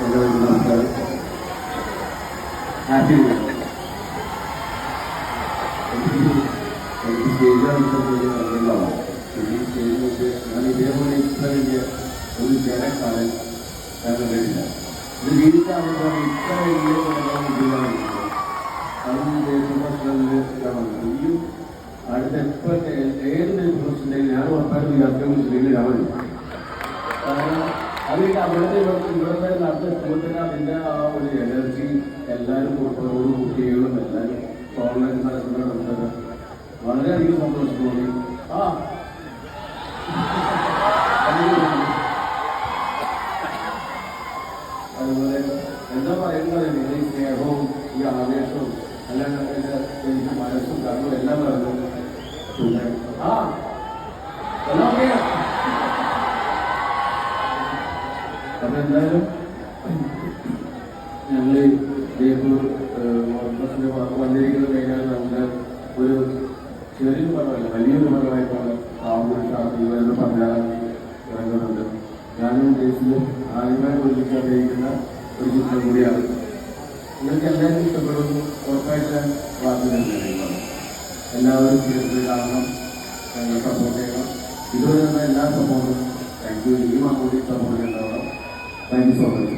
എല്ലാവർക്കും നമസ്കാരം. ഹാപ്പി എനിക്ക് സ്റ്റേജിലുണ്ടാവും. ഈ സ്റ്റേജിൽ വെച്ച് ഞാൻ ഇതേപോലെ ഇത്ര വലിയ ഒരു ജനക്കാലം ഞാൻ കണ്ടിട്ടില്ല. ഇത് ജീവിക്കാവുന്നതാണ് ഇത്ര വലിയ ജനകാലം. അതിന് പ്രശ്നങ്ങളിൽ ഈ അടുത്ത എപ്പോൾ ഏത് പ്രശ്നമുണ്ടെങ്കിൽ ഞാൻ ഉറപ്പായിട്ടും യാത്രയും സ്ത്രീകൾ രാവിലെ കാരണം അതിൻ്റെ അവിടുത്തെ ഇവിടുത്തെ നടത്തുമ്പോൾ അതിൻ്റെ ആ ഒരു എനർജി എല്ലാവരും ഓരോ കുട്ടികളും എല്ലാവരും ഓൺലൈൻ നടക്കുന്ന നമുക്ക് വളരെയധികം സന്തോഷം തോന്നി. അതുപോലെ എന്താ പറയുന്നത് ഈ സ്നേഹവും ഈ ആവേശവും അല്ലാണ്ട് എനിക്ക് മനസ്സും കണ്ണും എല്ലാം പറഞ്ഞു. പിന്നെ എല്ലാം ഓക്കെയാണ്. അപ്പം എന്തായാലും ഞങ്ങൾ ജയ്പൂർ ബസ്സിൻ്റെ വന്നിരിക്കുന്നത് കഴിഞ്ഞാൽ നമ്മുടെ ഒരു ചെറിയൊരു പടമല്ല വലിയൊരു പടമായിട്ടാണ് ഇവരുടെ പറഞ്ഞാൽ ഇറങ്ങുന്നുണ്ട്. ഞാനും ദേശീയ ആദ്യമായി ഒരുമിച്ച് അഭിനയിക്കുന്ന ഒരു ചിത്രം കൂടിയാണ്. നിങ്ങൾക്ക് എല്ലാവരും ഇഷ്ടപ്പെടുന്നു ഉറപ്പായിട്ട് വാർത്തകൾ എല്ലാവരും തിയേറ്ററിൽ കാണണം, ഞങ്ങൾ സപ്പോർട്ട് ചെയ്യണം. ഇതുവരെ എല്ലാ സപ്പോർട്ടും താങ്ക് യു. ഈ കൂടി സപ്പോർട്ട് ഉണ്ടാവണം. Thank you so much.